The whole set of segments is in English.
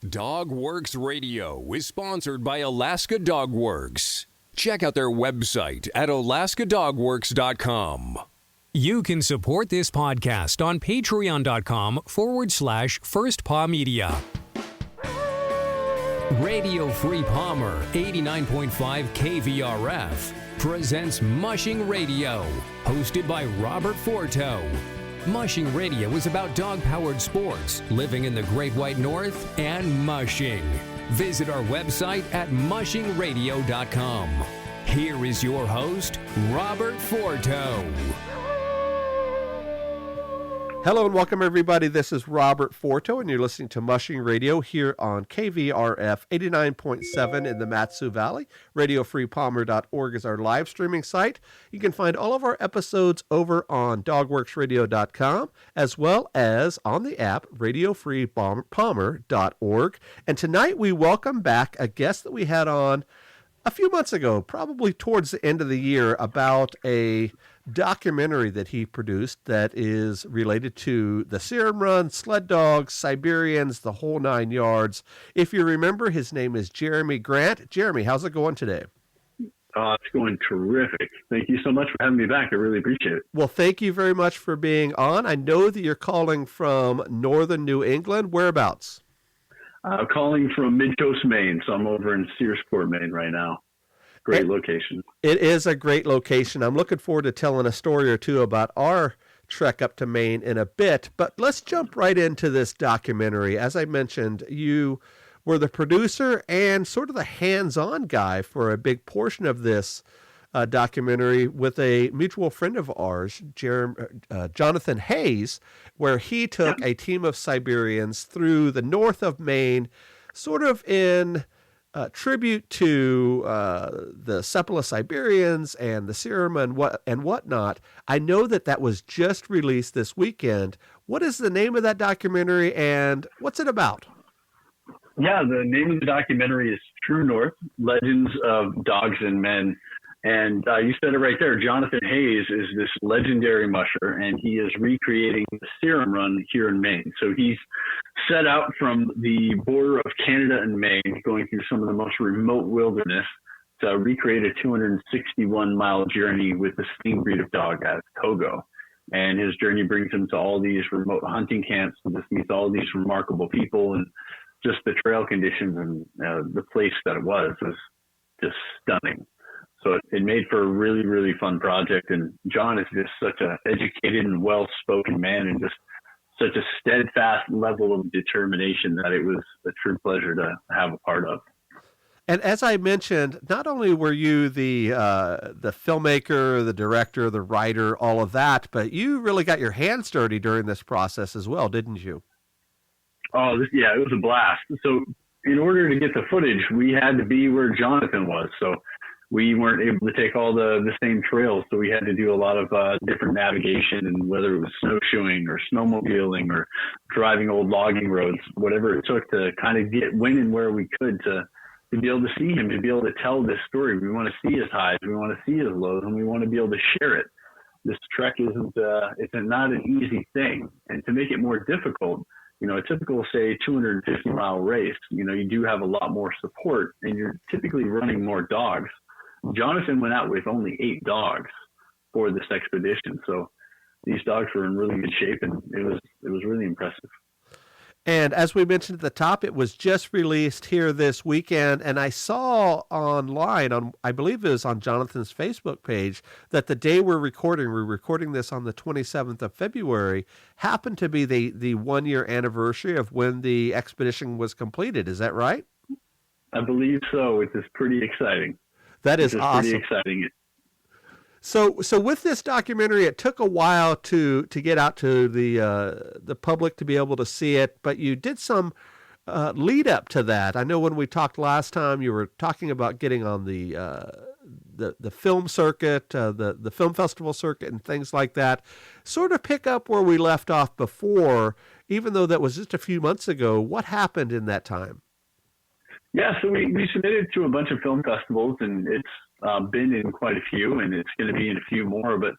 Dogworks Radio is sponsored by Alaska Dogworks. Check out their website at alaskadogworks.com. You can support this podcast on patreon.com/firstpawmedia. Radio Free Palmer 89.5 KVRF presents Mushing Radio, hosted by Robert Forto. Mushing Radio is about dog-powered sports, living in the Great White North, and mushing. Visit our website at mushingradio.com. Here is your host, Robert Forto. Hello and welcome, everybody. This is Robert Forto, and you're listening to Mushing Radio here on KVRF 89.7 in the Mat-Su Valley. RadioFreePalmer.org is our live streaming site. You can find all of our episodes over on DogWorksRadio.com, as well as on the app RadioFreePalmer.org. And tonight we welcome back a guest that we had on a few months ago, probably towards the end of the year, about a documentary that he produced that is related to the Serum Run, sled dogs, Siberians, the whole nine yards. If you remember, his name is Jeremy Grant. Jeremy, how's it going today? It's going terrific. Thank you so much for having me back. I really appreciate it. Well, thank you very much for being on. I know that you're calling from northern New England. Whereabouts? Calling from Mid-Coast, Maine, so I'm over in Searsport, Maine right now. Great location. It is a great location. I'm looking forward to telling a story or two about our trek up to Maine in a bit, but let's jump right into this documentary. As I mentioned, you were the producer and sort of the hands-on guy for a big portion of this documentary with a mutual friend of ours, Jonathan Hayes, where he took a team of Siberians through the north of Maine, sort of in tribute to the Seppala Siberians and the Serum and whatnot. I know that was just released this weekend. What is the name of that documentary and what's it about? Yeah, the name of the documentary is True North, Legends of Dogs and Men. And you said it right there. Jonathan Hayes is this legendary musher, and he is recreating the Serum Run here in Maine. So he's set out from the border of Canada and Maine, going through some of the most remote wilderness to recreate a 261-mile journey with the same breed of dog as Togo. And his journey brings him to all these remote hunting camps and just meets all these remarkable people, and just the trail conditions and the place that it was just stunning. So it made for a really, really fun project. And John is just such an educated and well-spoken man, and just such a steadfast level of determination that it was a true pleasure to have a part of. And as I mentioned, not only were you the filmmaker, the director, the writer, all of that, but you really got your hands dirty during this process as well, didn't you? Oh, yeah, it was a blast. So in order to get the footage, we had to be where Jonathan was. So we weren't able to take all the same trails, so we had to do a lot of different navigation, and whether it was snowshoeing or snowmobiling or driving old logging roads, whatever it took to kind of get winning where we could to be able to see him, to be able to tell this story. We want to see his highs, we want to see his lows, and we want to be able to share it. This trek isn't not an easy thing, and to make it more difficult, a typical, say, 250-mile race, you do have a lot more support, and you're typically running more dogs. Jonathan went out with only 8 dogs for this expedition, so these dogs were in really good shape, and it was really impressive. And as we mentioned at the top, it was just released here this weekend, and I saw online, I believe it was on Jonathan's Facebook page, that the day we're recording this on the 27th of February, happened to be the 1-year anniversary of when the expedition was completed. Is that right? I believe so, which is pretty exciting. That is awesome. Pretty exciting. So with this documentary, it took a while to get out to the public to be able to see it, but you did some lead up to that. I know when we talked last time, you were talking about getting on the film circuit, the film festival circuit, and things like that. Sort of pick up where we left off before, even though that was just a few months ago. What happened in that time? Yeah, so we submitted to a bunch of film festivals, and it's been in quite a few, and it's going to be in a few more. But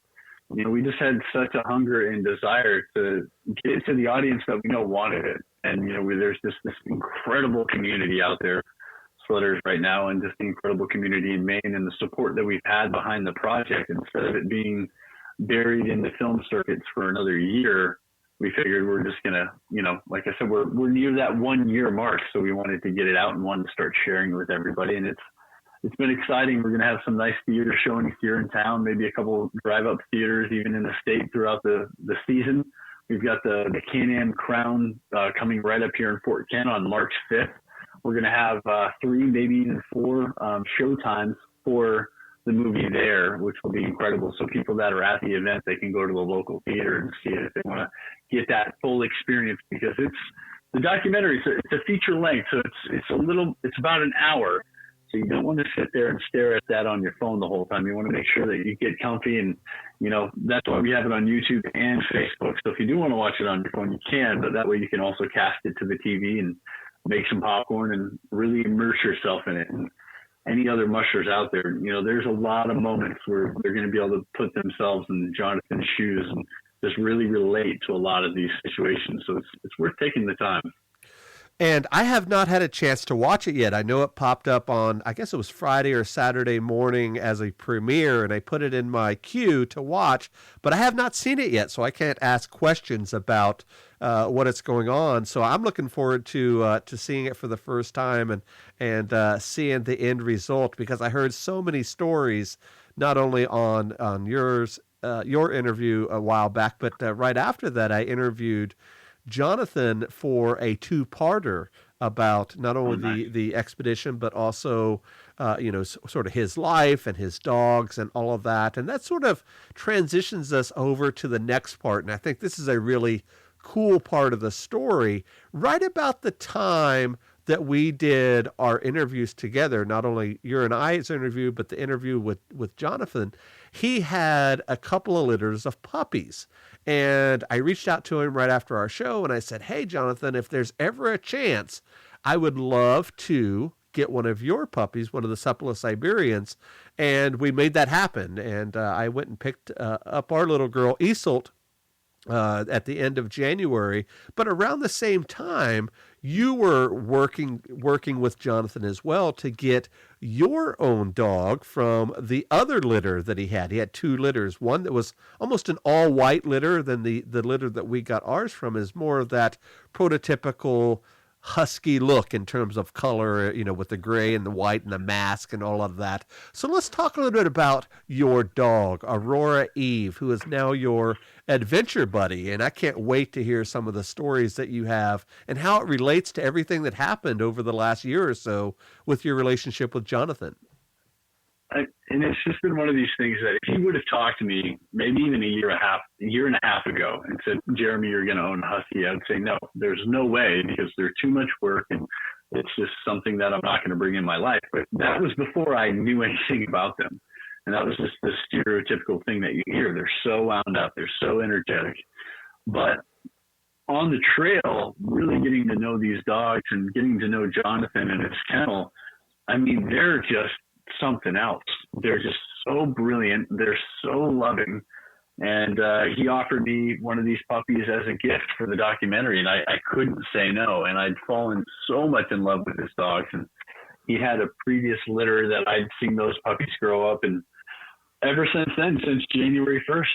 we just had such a hunger and desire to get it to the audience that we know wanted it. And, there's this incredible community out there, splitters right now, and just the incredible community in Maine and the support that we've had behind the project. Instead of it being buried in the film circuits for another year, we figured we're just gonna, like I said, we're near that 1 year mark, so we wanted to get it out and wanted to start sharing it with everybody. And it's been exciting. We're gonna have some nice theater showings here in town, maybe a couple drive-up theaters even in the state throughout the season. We've got the Can-Am Crown coming right up here in Fort Kent on March 5th. We're gonna have 3, maybe even 4 show times for the movie there, which will be incredible. So people that are at the event, they can go to the local theater and see it if they want to get that full experience, because the documentary, it's a feature length. So it's about an hour. So you don't want to sit there and stare at that on your phone the whole time. You want to make sure that you get comfy, and, that's why we have it on YouTube and Facebook. So if you do want to watch it on your phone, you can, but that way you can also cast it to the TV and make some popcorn and really immerse yourself in it. And any other mushers out there, there's a lot of moments where they're going to be able to put themselves in Jonathan's shoes and just really relate to a lot of these situations. So it's worth taking the time. And I have not had a chance to watch it yet. I know it popped up on, I guess it was Friday or Saturday morning as a premiere, and I put it in my queue to watch, but I have not seen it yet, so I can't ask questions about what is going on. So I'm looking forward to seeing it for the first time and seeing the end result, because I heard so many stories, not only on your interview a while back, but right after that I interviewed Jonathan for a 2-parter about not only the expedition, but also, sort of his life and his dogs and all of that. And that sort of transitions us over to the next part. And I think this is a really cool part of the story. Right about the time that we did our interviews together, not only your and I's interview, but the interview with Jonathan, he had a couple of litters of puppies. And I reached out to him right after our show and I said, "Hey, Jonathan, if there's ever a chance, I would love to get one of your puppies, one of the Seppala Siberians." And we made that happen. And I went and picked up our little girl, Isolt, at the end of January. But around the same time, you were working with Jonathan as well to get your own dog from the other litter that he had. He had 2 litters. One that was almost an all-white litter. Then the litter that we got ours from is more of that prototypical husky look in terms of color, with the gray and the white and the mask and all of that. So let's talk a little bit about your dog, Aurora Eve, who is now your adventure buddy. And I can't wait to hear some of the stories that you have and how it relates to everything that happened over the last year or so with your relationship with Jonathan. And it's just been one of these things that if you would have talked to me maybe even a year and a half ago and said, "Jeremy, you're going to own a husky," I would say, no, there's no way, because they're too much work and it's just something that I'm not going to bring in my life. But that was before I knew anything about them. And that was just the stereotypical thing that you hear. They're so wound up. They're so energetic. But on the trail, really getting to know these dogs and getting to know Jonathan and his kennel, I mean, they're just something else. They're just so brilliant. They're so loving. And he offered me one of these puppies as a gift for the documentary, and I couldn't say no. And I'd fallen so much in love with his dogs. And he had a previous litter that I'd seen those puppies grow up. And ever since then, since January 1st,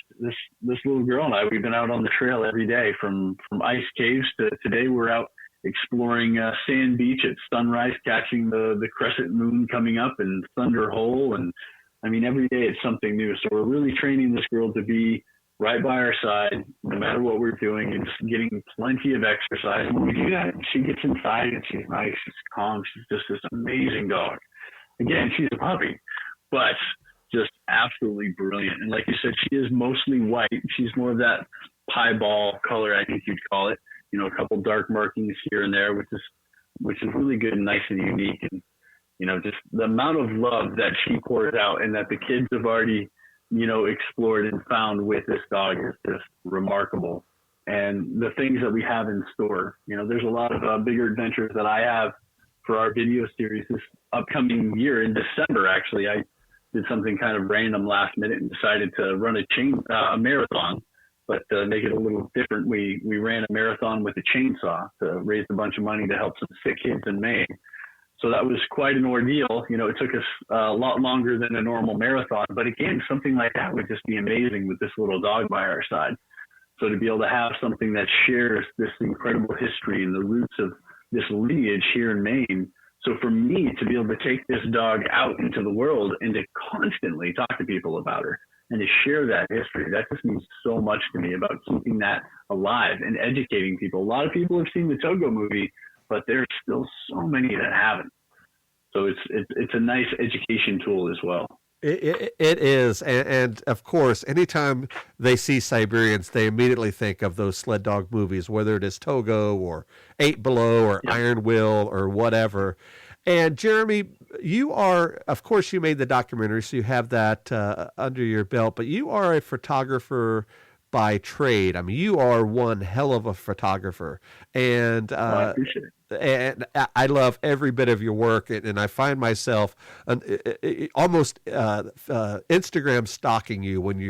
this little girl and I, we've been out on the trail every day from ice caves to today. We're out exploring Sand Beach at sunrise, catching the crescent moon coming up and Thunder Hole. And I mean, every day it's something new. So we're really training this girl to be right by our side, no matter what we're doing, and just getting plenty of exercise. When we do that, she gets inside and she's nice, she's calm. She's just this amazing dog. Again, she's a puppy, but just absolutely brilliant. And like you said, she is mostly white. She's more of that pieball color, I think you'd call it. A couple dark markings here and there, which is really good and nice and unique. And, just the amount of love that she pours out and that the kids have already, explored and found with this dog is just remarkable. And the things that we have in store, there's a lot of bigger adventures that I have for our video series this upcoming year. In December, actually, I did something kind of random last minute and decided to run a marathon. But to make it a little different, we ran a marathon with a chainsaw to raise a bunch of money to help some sick kids in Maine. So that was quite an ordeal. You know, it took us a lot longer than a normal marathon. But again, something like that would just be amazing with this little dog by our side. So to be able to have something that shares this incredible history and the roots of this lineage here in Maine. So for me to be able to take this dog out into the world and to constantly talk to people about her and to share that history, that just means so much to me about keeping that alive and educating people. A lot of people have seen the Togo movie, but there's still so many that haven't. So it's a nice education tool as well. It is, and of course, anytime they see Siberians, they immediately think of those sled dog movies, whether it is Togo or Eight Below or Iron Will or whatever. And Jeremy, you are, of course, you made the documentary, so you have that under your belt, but you are a photographer by trade. I mean, you are one hell of a photographer, and I appreciate it. And I love every bit of your work, and I find myself almost Instagram stalking you when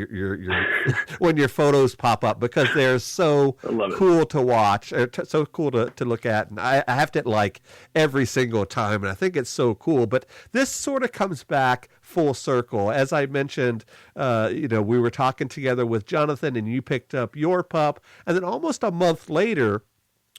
when your photos pop up, because they're so cool to watch, so cool to look at, and I have to like every single time, and I think it's so cool. But this sort of comes back full circle. As I mentioned, we were talking together with Jonathan, and you picked up your pup, and then almost a month later,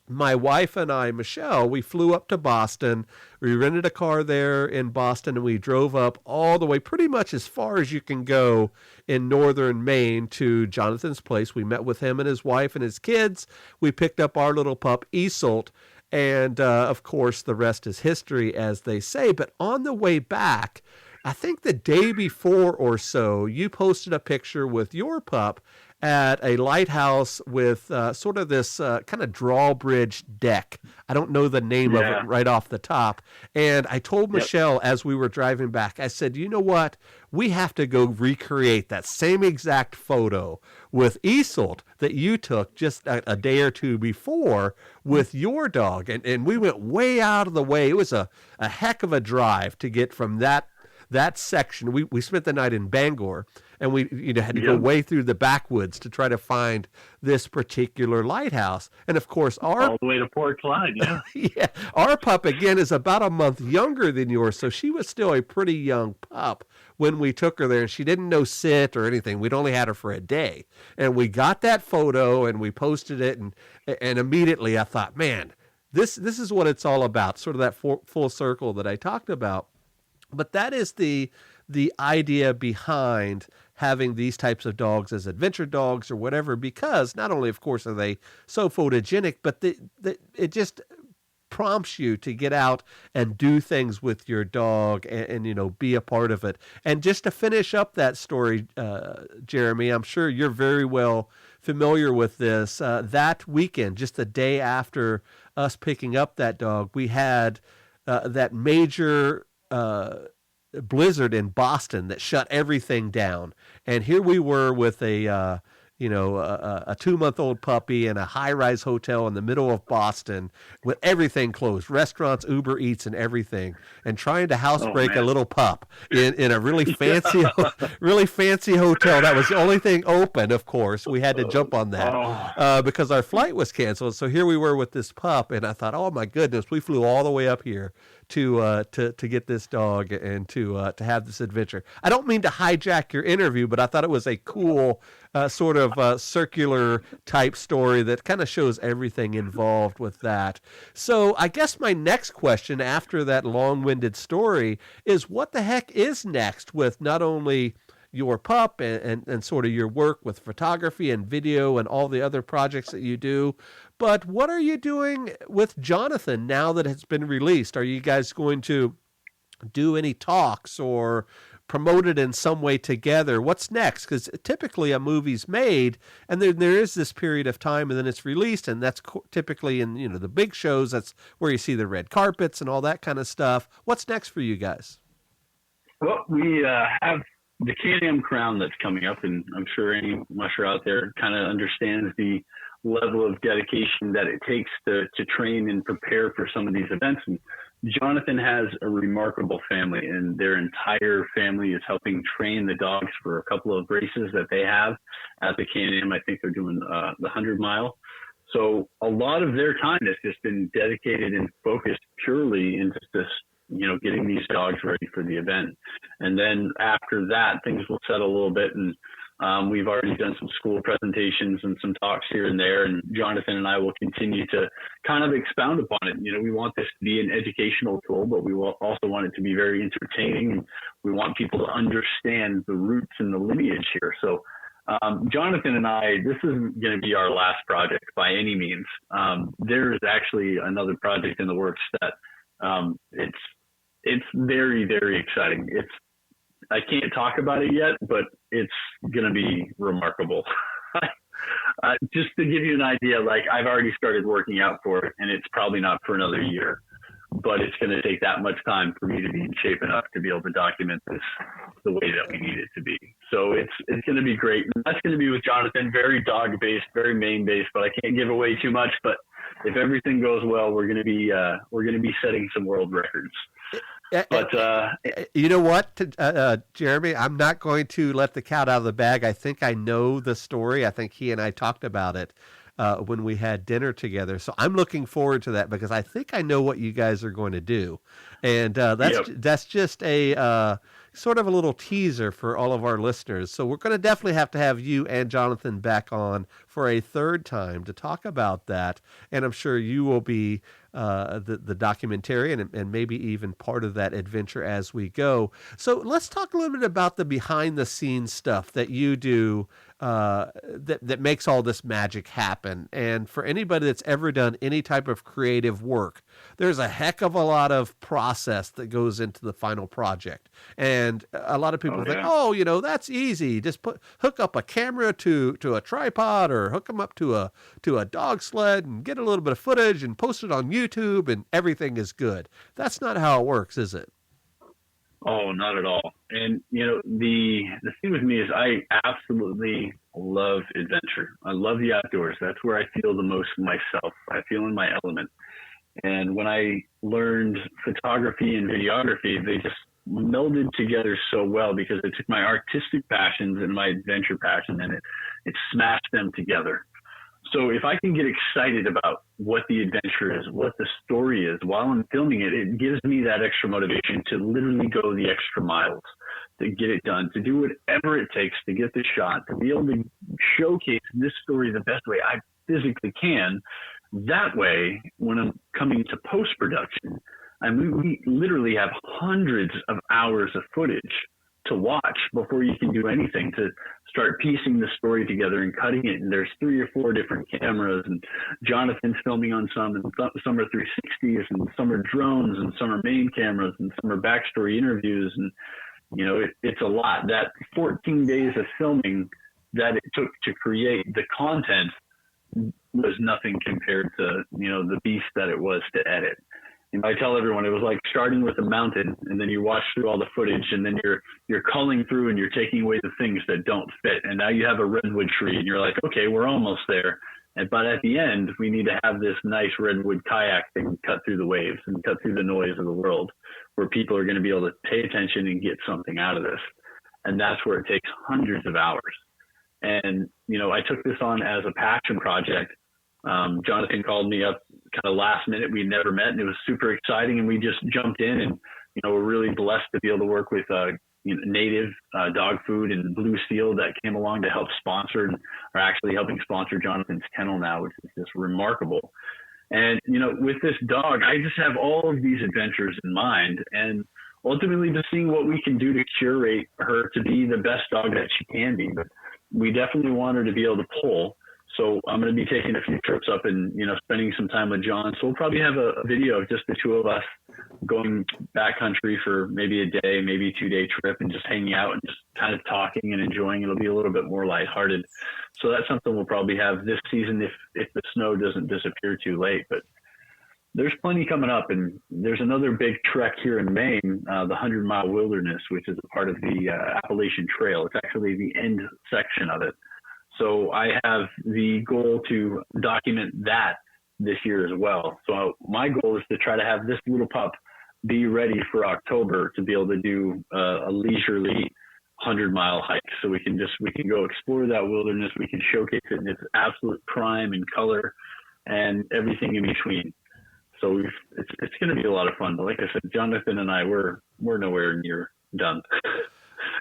my wife and I, Michelle, we flew up to Boston. We rented a car there in Boston, and we drove up all the way pretty much as far as you can go in northern Maine to Jonathan's place. We met with him and his wife and his kids. We picked up our little pup, Isolt, and of course, the rest is history, as they say. But on the way back, I think the day before or so, you posted a picture with your pup at a lighthouse with sort of this kind of drawbridge deck. I don't know the name of it right off the top. And I told Michelle as we were driving back, I said, you know what? We have to go recreate that same exact photo with Isolt that you took just a day or two before with your dog. And we went way out of the way. It was a heck of a drive to get from that section. We spent the night in Bangor, and we had to go way through the backwoods to try to find this particular lighthouse. And of course, all the way to Port Clyde, our pup again is about a month younger than yours, so she was still a pretty young pup when we took her there, and she didn't know sit or anything. We'd only had her for a day, and we got that photo and we posted it, and immediately I thought, man, this is what it's all about, sort of that full circle that I talked about. But that is the idea behind having these types of dogs as adventure dogs or whatever, because not only, of course, are they so photogenic, but it just prompts you to get out and do things with your dog and be a part of it. And just to finish up that story, Jeremy, I'm sure you're very well familiar with this. That weekend, just the day after us picking up that dog, we had that major blizzard in Boston that shut everything down. And here we were with a 2-month-old puppy in a high-rise hotel in the middle of Boston with everything closed, restaurants, Uber Eats, and everything, and trying to housebreak a little pup in a really fancy, really fancy hotel. That was the only thing open, of course. We had to jump on that because our flight was canceled. So here we were with this pup, and I thought, oh my goodness, we flew all the way up here to get this dog and to have this adventure. I don't mean to hijack your interview, but I thought it was a cool sort of circular type story that kind of shows everything involved with that. So I guess my next question after that long-winded story is, what the heck is next with not only your pup and sort of your work with photography and video and all the other projects that you do, but what are you doing with Jonathan now that it's been released? Are you guys going to do any talks or promote it in some way together? What's next? Because typically a movie's made, and then there is this period of time, and then it's released, and that's typically in the big shows. That's where you see the red carpets and all that kind of stuff. What's next for you guys? Well, we have the Can-Am Crown that's coming up, and I'm sure any musher out there kind of understands the level of dedication that it takes to train and prepare for some of these events. And Jonathan has a remarkable family, and their entire family is helping train the dogs for a couple of races that they have at the Can-Am. I think they're doing the 100-mile. So a lot of their time has just been dedicated and focused purely into this, getting these dogs ready for the event. And then after that, things will settle a little bit, and we've already done some school presentations and some talks here and there, and Jonathan and I will continue to kind of expound upon it. We want this to be an educational tool, but we will also want it to be very entertaining, and we want people to understand the roots and the lineage here. So Jonathan and I, this isn't going to be our last project by any means. There is actually another project in the works that it's very, very exciting. I can't talk about it yet, but it's going to be remarkable. Just to give you an idea, I've already started working out for it, and it's probably not for another year, but it's going to take that much time for me to be in shape enough to be able to document this the way that we need it to be. So it's going to be great. And that's going to be with Jonathan, very dog-based, very main-based, but I can't give away too much. But if everything goes well, we're going to be setting some world records. But you know what, Jeremy, I'm not going to let the cat out of the bag. I think I know the story. I think he and I talked about it when we had dinner together. So I'm looking forward to that because I think I know what you guys are going to do. And that's just a sort of a little teaser for all of our listeners. So we're going to definitely have to have you and Jonathan back on for a third time to talk about that. And I'm sure you will be the documentarian and maybe even part of that adventure as we go. So let's talk a little bit about the behind the scenes stuff that you do that makes all this magic happen. And for anybody that's ever done any type of creative work, there's a heck of a lot of process that goes into the final project. And a lot of people think, that's easy. Just hook up a camera to a tripod or hook them up to a dog sled and get a little bit of footage and post it on YouTube and everything is good. That's not how it works, is it? Oh, not at all. And, the thing with me is I absolutely love adventure. I love the outdoors. That's where I feel the most myself. I feel in my element. And when I learned photography and videography, they just melded together so well because it took my artistic passions and my adventure passion and it smashed them together. So if I can get excited about what the adventure is, what the story is while I'm filming it, it gives me that extra motivation to literally go the extra miles, to get it done, to do whatever it takes to get the shot, to be able to showcase this story the best way I physically can. That way, when I'm coming to post-production, we literally have hundreds of hours of footage to watch before you can do anything to start piecing the story together and cutting it. And there's 3 or 4 different cameras, and Jonathan's filming on some, and some are 360s, and some are drones, and some are main cameras, and some are backstory interviews. And, it's a lot. That 14 days of filming that it took to create the content was nothing compared to, the beast that it was to edit. I tell everyone it was like starting with a mountain, and then you watch through all the footage, and then you're culling through and you're taking away the things that don't fit. And now you have a redwood tree, and you're like, okay, we're almost there. But at the end, we need to have this nice redwood kayak that can cut through the waves and cut through the noise of the world, where people are going to be able to pay attention and get something out of this. And that's where it takes hundreds of hours. And, I took this on as a passion project. Jonathan called me up kind of last minute. We never met, and it was super exciting. And we just jumped in, and, we're really blessed to be able to work with native dog food and Blue Seal that came along to help sponsor and are actually helping sponsor Jonathan's kennel now, which is just remarkable. And, with this dog, I just have all of these adventures in mind, and ultimately just seeing what we can do to curate her to be the best dog that she can be. But we definitely want her to be able to pull. So I'm going to be taking a few trips up and, spending some time with John. So we'll probably have a video of just the two of us going backcountry for maybe a day, maybe a 2-day trip, and just hanging out and just kind of talking and enjoying. It'll be a little bit more lighthearted. So that's something we'll probably have this season if the snow doesn't disappear too late. But there's plenty coming up, and there's another big trek here in Maine, the 100-mile wilderness, which is a part of the Appalachian Trail. It's actually the end section of it. So I have the goal to document that this year as well. So my goal is to try to have this little pup be ready for October to be able to do a leisurely 100-mile hike. So we can go explore that wilderness. We can showcase it in its absolute prime and color and everything in between. So it's going to be a lot of fun. But like I said, Jonathan and I, we're nowhere near done.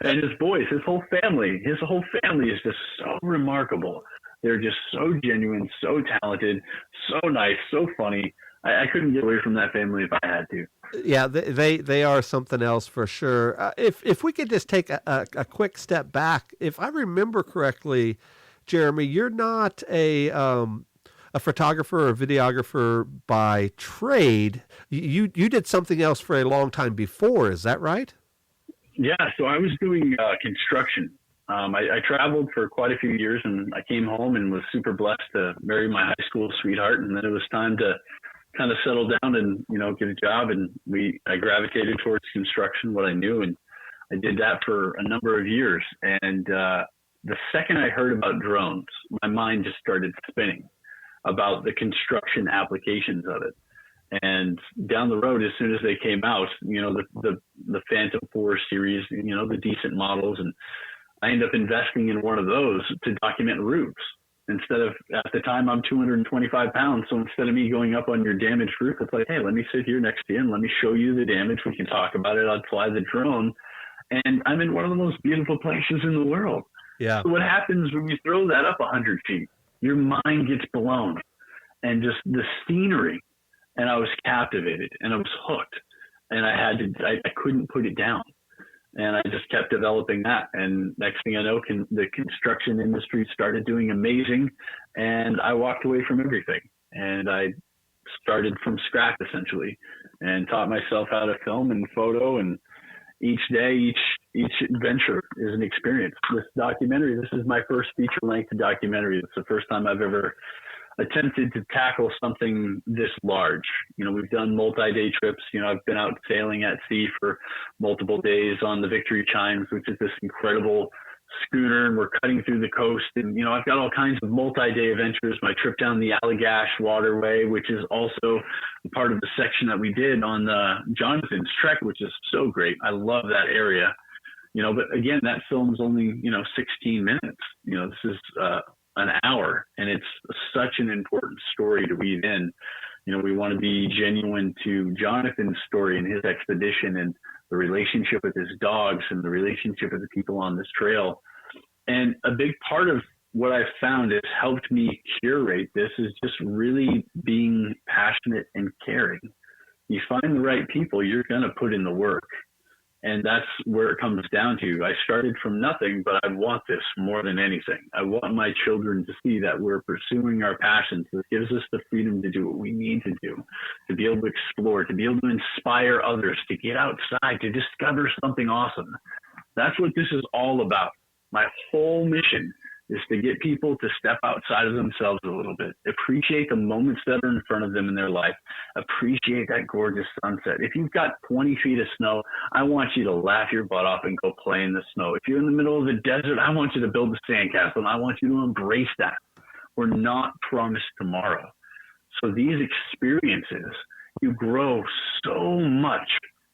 And his boys, his whole family is just so remarkable. They're just so genuine, so talented, so nice, so funny. I couldn't get away from that family if I had to. Yeah, they are something else for sure. If we could just take a quick step back, if I remember correctly, Jeremy, you're not a photographer or videographer by trade. You did something else for a long time before. Is that right? Yeah, so I was doing construction. I traveled for quite a few years, and I came home and was super blessed to marry my high school sweetheart. And then it was time to kind of settle down and, get a job. And I gravitated towards construction, what I knew. And I did that for a number of years. And the second I heard about drones, my mind just started spinning about the construction applications of it. And down the road, as soon as they came out, the Phantom 4 series, the decent models, and I ended up investing in one of those to document roofs. Instead of, at the time, I'm 225 pounds. So instead of me going up on your damaged roof, it's like, hey, let me sit here next to you and let me show you the damage. We can talk about it. I'd fly the drone. And I'm in one of the most beautiful places in the world. Yeah. So what happens when you throw that up 100 feet? Your mind gets blown. And just the scenery. And I was captivated and I was hooked. And I couldn't put it down. And I just kept developing that. And next thing I know, the construction industry started doing amazing. And I walked away from everything. And I started from scratch, essentially, and taught myself how to film and photo. And each day, each adventure is an experience. This documentary, this is my first feature-length documentary. It's the first time I've ever attempted to tackle something this large. We've done multi-day trips. I've been out sailing at sea for multiple days on the Victory Chimes, which is this incredible schooner, and we're cutting through the coast. And, I've got all kinds of multi-day adventures. My trip down the Allagash waterway, which is also part of the section that we did on the Jonathan's Trek, which is so great. I love that area. But again, that film's only, 16 minutes. This is, an hour, and it's such an important story to weave in. We want to be genuine to Jonathan's story and his expedition and the relationship with his dogs and the relationship with the people on this trail. And a big part of what I've found has helped me curate this is just really being passionate and caring. You find the right people, you're going to put in the work. And that's where it comes down to. I started from nothing, but I want this more than anything. I want my children to see that we're pursuing our passions. It gives us the freedom to do what we need to do, to be able to explore, to be able to inspire others, to get outside, to discover something awesome. That's what this is all about. My whole mission is to get people to step outside of themselves a little bit, appreciate the moments that are in front of them in their life, appreciate that gorgeous sunset. If you've got 20 feet of snow, I want you to laugh your butt off and go play in the snow. If you're in the middle of the desert, I want you to build a sandcastle, and I want you to embrace that. We're not promised tomorrow. So these experiences, you grow so much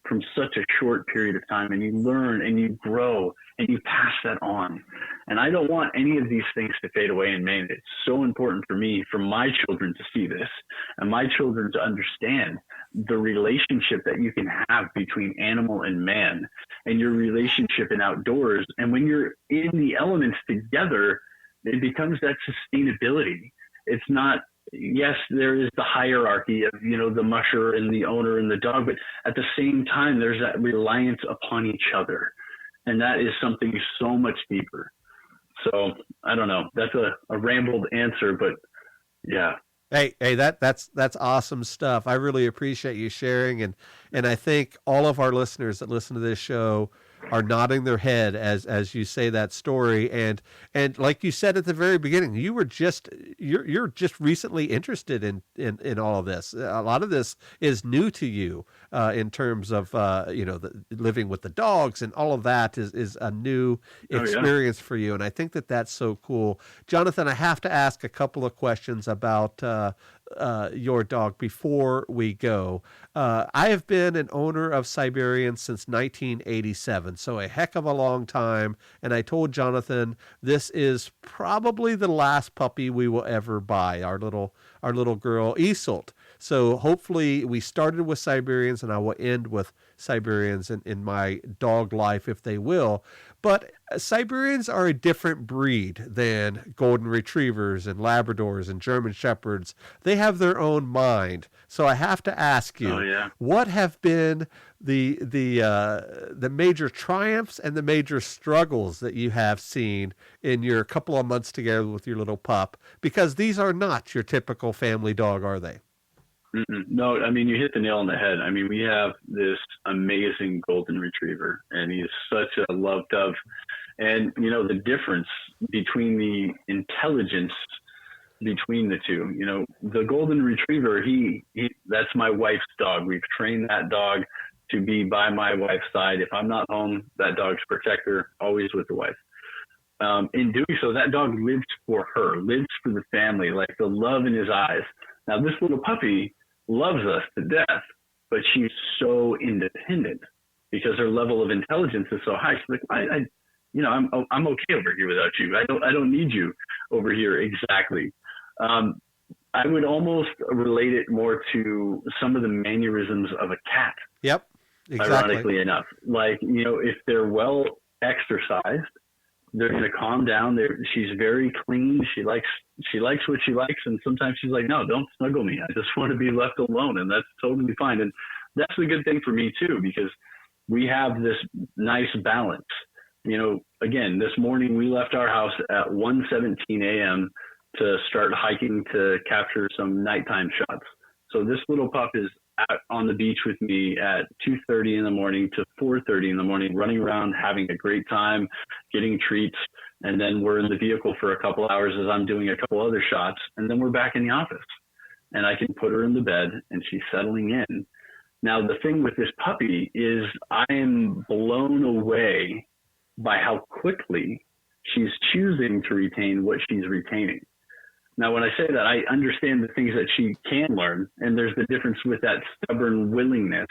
from such a short period of time, and you learn and you grow and you pass that on. And I don't want any of these things to fade away in Maine. It's so important for me, for my children to see this and my children to understand the relationship that you can have between animal and man and your relationship in outdoors. And when you're in the elements together, it becomes that sustainability. It's not, yes, there is the hierarchy of, the musher and the owner and the dog, but at the same time, there's that reliance upon each other. And that is something so much deeper. So I don't know. That's a rambled answer, but yeah. Hey, that's awesome stuff. I really appreciate you sharing. And I think all of our listeners that listen to this show are nodding their head as you say that story. And like you said at the very beginning, you're just recently interested in all of this. A lot of this is new to you in terms of living with the dogs, and all of that is a new experience for you. And I think that's so cool. Jonathan, I have to ask a couple of questions about your dog before we go. I have been an owner of Siberians since 1987, so a heck of a long time. And I told Jonathan this is probably the last puppy we will ever buy. Our little girl Isolt. So hopefully we started with Siberians, and I will end with Siberians in my dog life if they will. But Siberians are a different breed than Golden Retrievers and Labradors and German Shepherds. They have their own mind. So I have to ask you, what have been the major triumphs and the major struggles that you have seen in your couple of months together with your little pup? Because these are not your typical family dog, are they? No, I mean, you hit the nail on the head. I mean, we have this amazing Golden Retriever, and he's such a love dove. And, the difference between the intelligence between the two, the Golden Retriever, he that's my wife's dog. We've trained that dog to be by my wife's side. If I'm not home, that dog's protector, always with the wife. In doing so, that dog lives for her, lives for the family, like the love in his eyes. Now, this little puppy loves us to death, but she's so independent because her level of intelligence is so high. She's like, I'm okay over here without you. I don't need you over here. Exactly. I would almost relate it more to some of the mannerisms of a cat. Yep. Exactly. Ironically enough, like, if they're well exercised, they're going to calm down. She's very clean. She likes what she likes. And sometimes she's like, no, don't snuggle me. I just want to be left alone. And that's totally fine. And that's a good thing for me too, because we have this nice balance. Again, this morning we left our house at 1:17 a.m. to start hiking to capture some nighttime shots. So this little pup is out on the beach with me at 2:30 in the morning to 4:30 in the morning, running around, having a great time, getting treats. And then we're in the vehicle for a couple hours as I'm doing a couple other shots. And then we're back in the office, and I can put her in the bed and she's settling in. Now, the thing with this puppy is I am blown away by how quickly she's choosing to retain what she's retaining. Now, when I say that, I understand the things that she can learn, and there's the difference with that stubborn willingness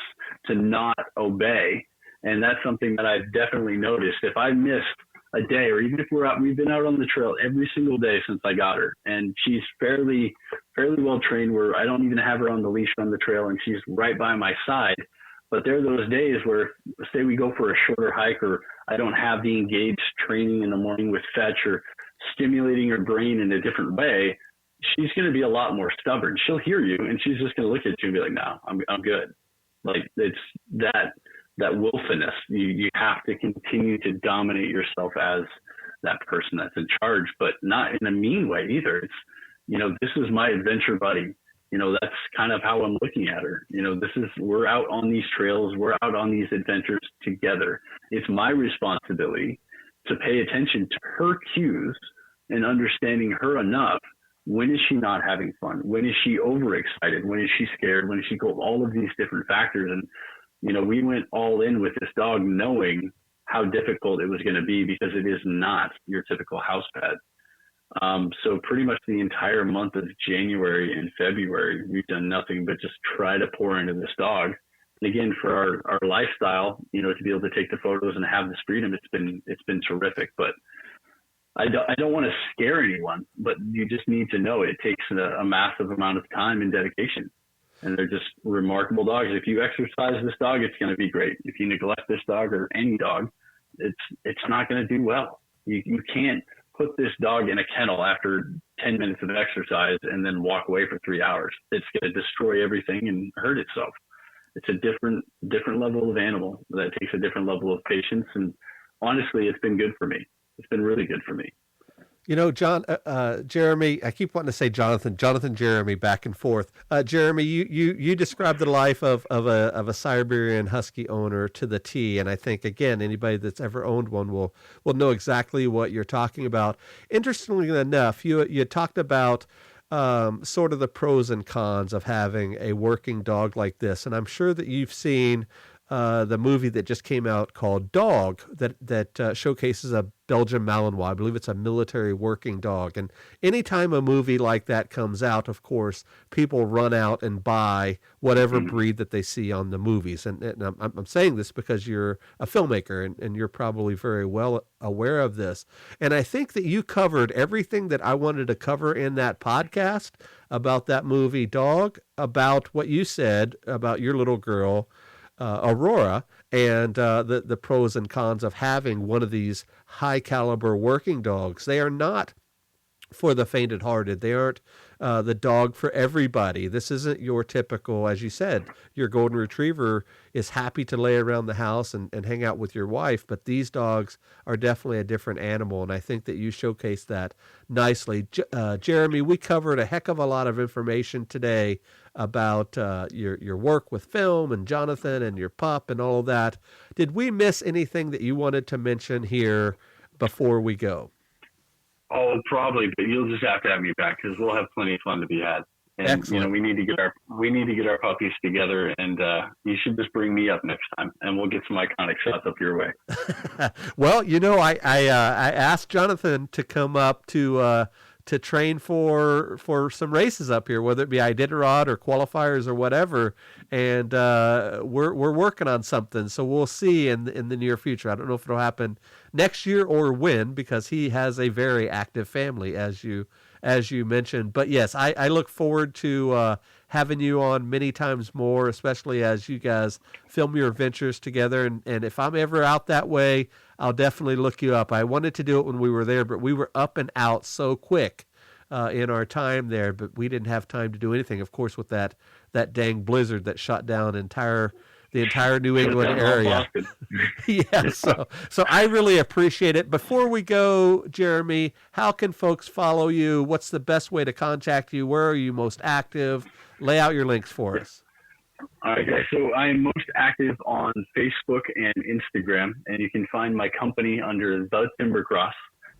to not obey. And that's something that I've definitely noticed. If I missed a day, or even if we've been out on the trail every single day since I got her, and she's fairly well trained where I don't even have her on the leash on the trail, and she's right by my side. But there are those days where, say we go for a shorter hike, or I don't have the engaged training in the morning with fetch or stimulating her brain in a different way, she's going to be a lot more stubborn. She'll hear you and she's just going to look at you and be like, no, I'm good. Like, it's that willfulness. You have to continue to dominate yourself as that person that's in charge, but not in a mean way either. It's, this is my adventure buddy. That's kind of how I'm looking at her. We're out on these trails. We're out on these adventures together. It's my responsibility to pay attention to her cues and understanding her enough. When is she not having fun? When is she overexcited? When is she scared? When is she cold? All of these different factors. And, we went all in with this dog knowing how difficult it was going to be, because it is not your typical house pet. So pretty much the entire month of January and February, we've done nothing but just try to pour into this dog. And again, for our lifestyle, to be able to take the photos and have this freedom, it's been terrific. But I don't want to scare anyone, but you just need to know it takes a massive amount of time and dedication. And they're just remarkable dogs. If you exercise this dog, it's going to be great. If you neglect this dog, or any dog, it's not going to do well. You can't put this dog in a kennel after 10 minutes of exercise and then walk away for 3 hours. It's going to destroy everything and hurt itself. It's a different level of animal that takes a different level of patience. And honestly, it's been good for me. It's been really good for me. You know, Jeremy, I keep wanting to say Jonathan, Jeremy, back and forth. Jeremy, you described the life of a Siberian Husky owner to the T, and I think again, anybody that's ever owned one will know exactly what you're talking about. Interestingly enough, you talked about sort of the pros and cons of having a working dog like this, and I'm sure that you've seen the movie that just came out called Dog that showcases a Belgian Malinois. I believe it's a military working dog. And anytime a movie like that comes out, of course, people run out and buy whatever breed that they see on the movies. And I'm saying this because you're a filmmaker and you're probably very well aware of this. And I think that you covered everything that I wanted to cover in that podcast about that movie Dog, about what you said about your little girl, Aurora, and the pros and cons of having one of these high caliber working dogs. They are not for the faint-hearted. They aren't the dog for everybody. This isn't your typical, as you said, your golden retriever is happy to lay around the house and hang out with your wife, but these dogs are definitely a different animal, and I think that you showcased that nicely. Jeremy, we covered a heck of a lot of information today about your work with film and Jonathan and your pup and all of that. Did we miss anything that you wanted to mention here before we go? Oh, probably, but you'll just have to have me back because we'll have plenty of fun to be had. And Excellent. we need to get our puppies together, and you should just bring me up next time, and we'll get some iconic shots up your way. Well, I asked Jonathan to come up to train for some races up here, whether it be Iditarod or qualifiers or whatever, and we're working on something. So we'll see in the near future. I don't know if it'll happen next year or when, because he has a very active family, as you mentioned. But yes, I look forward to having you on many times more, especially as you guys film your adventures together. And if I'm ever out that way, I'll definitely look you up. I wanted to do it when we were there, but we were up and out so quick in our time there, but we didn't have time to do anything, of course, with that dang blizzard that shut down the entire New England area. Yeah, so I really appreciate it. Before we go, Jeremy, how can folks follow you? What's the best way to contact you? Where are you most active? Lay out your links for us. All right, guys. So I am most active on Facebook and Instagram, and you can find my company under The Timber Cross.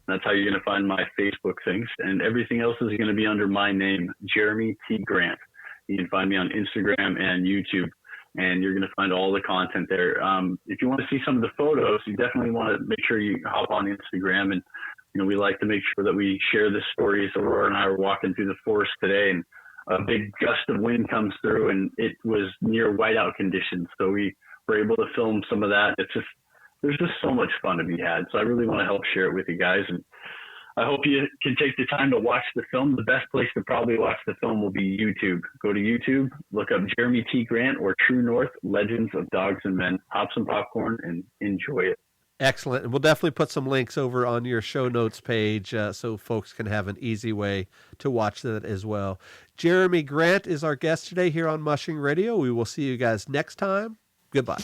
That's how you're going to find my Facebook things, and everything else is going to be under my name, Jeremy T. Grant. You can find me on Instagram and YouTube, and you're going to find all the content there. If you want to see some of the photos, you definitely want to make sure you hop on Instagram, and we like to make sure that we share the stories. Aurora and I were walking through the forest today, and a big gust of wind comes through, and it was near whiteout conditions. So we were able to film some of that. There's just so much fun to be had. So I really want to help share it with you guys. And I hope you can take the time to watch the film. The best place to probably watch the film will be YouTube. Go to YouTube, look up Jeremy T. Grant or True North, Legends of Dogs and Men. Pop some popcorn and enjoy it. Excellent. And we'll definitely put some links over on your show notes page so folks can have an easy way to watch that as well. Jeremy Grant is our guest today here on Mushing Radio. We will see you guys next time. Goodbye.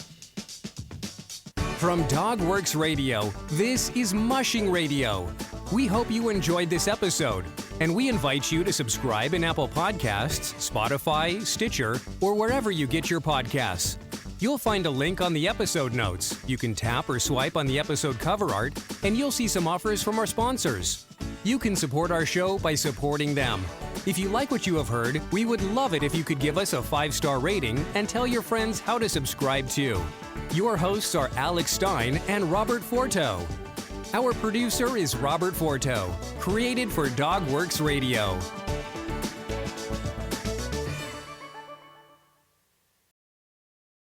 From Dogworks Radio, this is Mushing Radio. We hope you enjoyed this episode, and we invite you to subscribe in Apple Podcasts, Spotify, Stitcher, or wherever you get your podcasts. You'll find a link on the episode notes. You can tap or swipe on the episode cover art, and you'll see some offers from our sponsors. You can support our show by supporting them. If you like what you have heard, we would love it if you could give us a 5-star rating and tell your friends how to subscribe too. Your hosts are Alex Stein and Robert Forto. Our producer is Robert Forto, created for Dogworks Radio.